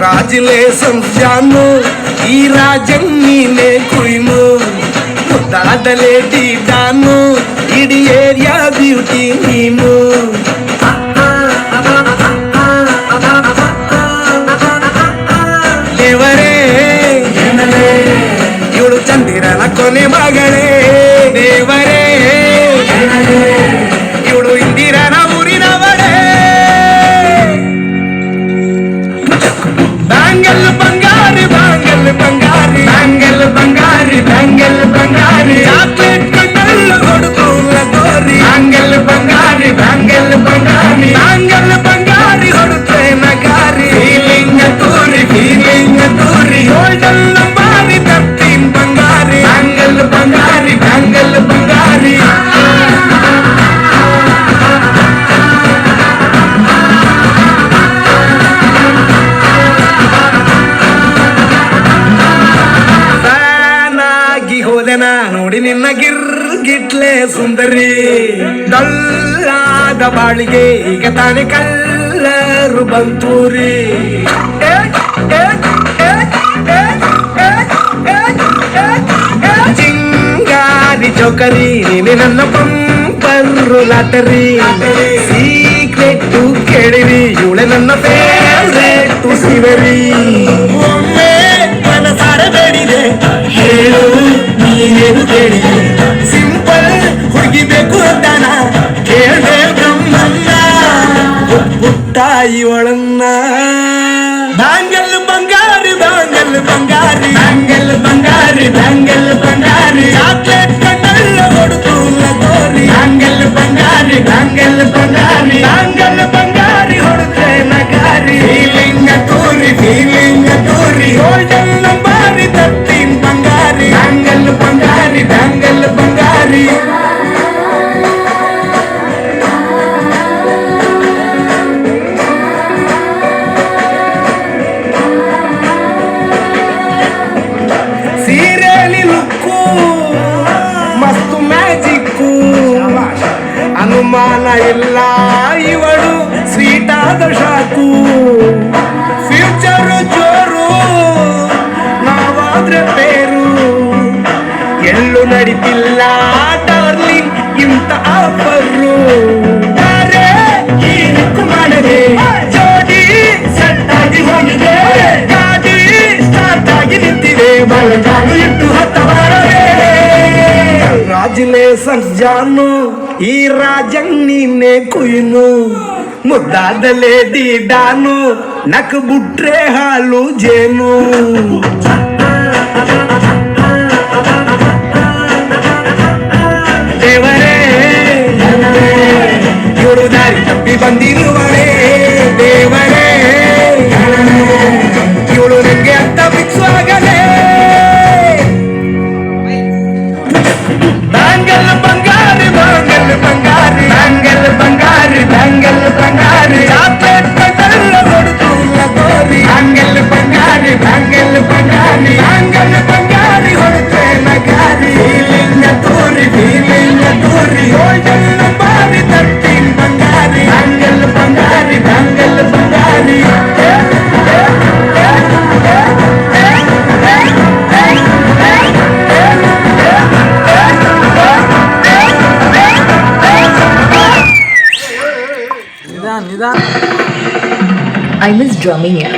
Congratulations ಜಾನು, ಈ ರಾಜನ್ ನೀನೆ ಕುಯ್ನು, ಮುದ್ದಾದಲೇ don, ಇಡೀ ಏರಿಯಾ ಬ್ಯೂಟಿ ನೀನು. ದೇವರೇ ಇವಳು ಚಂದಿರನ ಕೊನೆ ಮಗಳೇ, ದೇವರೇ ಇವಳು ಇಂದಿರನ ಊರಿನವಳೇ. ಬ್ಯಾಂಗಲ್ ಬಂಗಾರಿ ಬ್ಯಾಂಗಲ್ ಬಂಗಾರಿ ಬ್ಯಾಂಗಲ್ ಬಂಗಾರಿ ಬ್ಯಾಂಗಲ್ ಬಂಗಾರಿ, ಚಾಕ್ಲೇಟ್ ಕಣ್ಣಲ್ಲ ಹೊಡೆದೋಲ ಗೋರಿ, ಬ್ಯಾಂಗಲ್ ಬಂಗಾರಿ ಬ್ಯಾಂಗಲ್ ಬಂಗಾರಿ ಬ್ಯಾಂಗಲ್ ಬಂಗಾರಿ ಹೊಡುತ್ತೆ ನಗಾರಿ, ಫೀಲಿಂಗ್ ತೂರಿ ಫೀಲಿಂಗ್ ತೂರಿ, ಗೋಲ್ಡನ್ ನಂಬಾರಿ ತರ್ತೀನ್ ಬಂಗಾರಿ, ಬ್ಯಾಂಗಲ್ ಬಂಗಾರಿ ಬ್ಯಾಂಗಲ್ ಬಂಗಾರಿ. ನೋಡಿ ನಿನ್ನ ಗಿರ್ಗಿಟ್ಲೆ ಸುಂದರಿ, ಡಲ್ಲಾದ ಬಾಳಿಗೆ ಈಗ ತಾನೆ ಕಲ್ಲರು ಬಂತೂರಿ. ಚಿಂಗಾರಿ ಚೌಕರಿ ನೀನೆ ನನ್ನ ಬಂಪರು ಲಾಟರಿ, ಸೀಕ್ರೆಟ್ಟು ಕೇಳಿರಿ ಇವಳೆ ನನ್ನ ಫೇವ್ರೇಟು ಸಿವರಿ. ಒಮ್ಮೆ ಮನಸಾರ ಬೇಡಿದೆ ಹೇಳು ನೀನೇನು ಕೇಳಿದೆ, ಸಿಂಪಲ್ ಹುಡುಗಿಬೇಕು ಅಂತಾನ ಕೇಳ್ದೆ ಬ್ರಹ್ಮನ್ನ, ಪುಟ್ಟಾಯಿ ಒಳನ್ನ. ಬ್ಯಾಂಗಲ್ ಬಂಗಾರಿ ಬ್ಯಾಂಗಲ್ ಬಂಗಾರಿ ಬ್ಯಾಂಗಲ್ ಬಂಗಾರಿ ಬ್ಯಾಂಗಲ್ ಬಂಗಾರಿ, ಚಾಕ್ಲೇಟ್ ಕಣ್ಣಲ್ಲ ಹೊಡೆದೋಲ ಗೋರಿ, ಬ್ಯಾಂಗಲ್ ಬಂಗಾರಿ ಬ್ಯಾಂಗಲ್ ಬಂಗಾರಿ ಬ್ಯಾಂಗಲ್ ಬಂಗಾರಿ ಹೊಡೆದ್ರೆ ನಗಾರಿ, ಫೀಲಿಂಗ್ ತೂರಿ ಫೀಲಿಂಗ್ ತೂರಿ, ಗೋಲ್ಡನ್ ನಂಬಾರಿ ತರ್ತೀನ್ ಬಂಗಾರಿ, ಬ್ಯಾಂಗಲ್ ಬಂಗಾರಿ ಬ್ಯಾಂಗಲ್ ಬಂಗಾರಿ. ಸೀರೆಲಿ ಲುಕ್ಕು ಮಸ್ತು ಮ್ಯಾಜಿಕ್ಕು, ಅನುಮಾನ ಇಲ್ಲ ಇವಳು ಸ್ವೀಟ್ ಆದ ಶಾಕು, ಫ್ಯೂಚರು ಜೋರು ನಾವಾದ್ರೆ ಬೇರು, ಎಲ್ಲೂ ನಡೀತಿಲ್ಲ ಡಾರ್ಲಿಂಗ್ ಇಂಥ ಆಫರು, ಈ ನಿಕ್ಕು ಮಾಡದೆ ಜೋಡಿ ಸೆಟ್ ಆಗಿ ಹೋಗಿದೆ, ಗಾಡಿ ಸ್ಟಾರ್ಟ್ ಆಗಿ ನಿಂತಿದೆ, ಬಲಗಾಲು ಇಟ್ಟು ಹತ್ತ ಬಾರದೆ. ಕಂಗ್ರಾಚುಲೇಷನ್ಸ್ ಜಾನು, ಈ ರಾಜನ್ ನೀನೆ ಕುಯ್ನು, ಮುದ್ದಾದಲೇ ಡಾನು, ನಕ್ ಬುಟ್ರೆ ಹಾಲು ಜೇನು. ದೇವರೇ ಇವಳು ದಾರಿ ತಪ್ಪಿ ಬಂದಿರುವಳೇ, ದೇವರೇ ಇವಳು ನಂಗೆ ಅಂತ ಫಿಕ್ಸ್ ಆಗಲೇ. ಬ್ಯಾಂಗಲ್ ಬಂಗಾರಿ ಬ್ಯಾಂಗಲ್ ಬಂಗಾರಿ ಬ್ಯಾಂಗಲ್ ಬಂಗಾರಿ ಬ್ಯಾಂಗಲ್ ಬಂಗಾರಿ, ಚಾಕ್ಲೇಟ್ ಕಣ್ಣಲ್ಲ ಹೊಡೆದೋಲ ಗೋರಿ, ಬ್ಯಾಂಗಲ್ ಬಂಗಾರಿ ಬ್ಯಾಂಗಲ್ ಬಂಗಾರಿ ಬ್ಯಾಂಗಲ್ ಬಂಗಾರಿ ಹೊಡೆದ್ರೆ ನಗಾರಿ, ಫೀಲಿಂಗ್ ತೂರಿ ಫೀಲಿಂಗ್ ತೂರಿ, golden ನಂಬಾರಿ ತರ್ತೀನ್ Bangari, bangle Bangari bangle Bangari. I miss drumming here.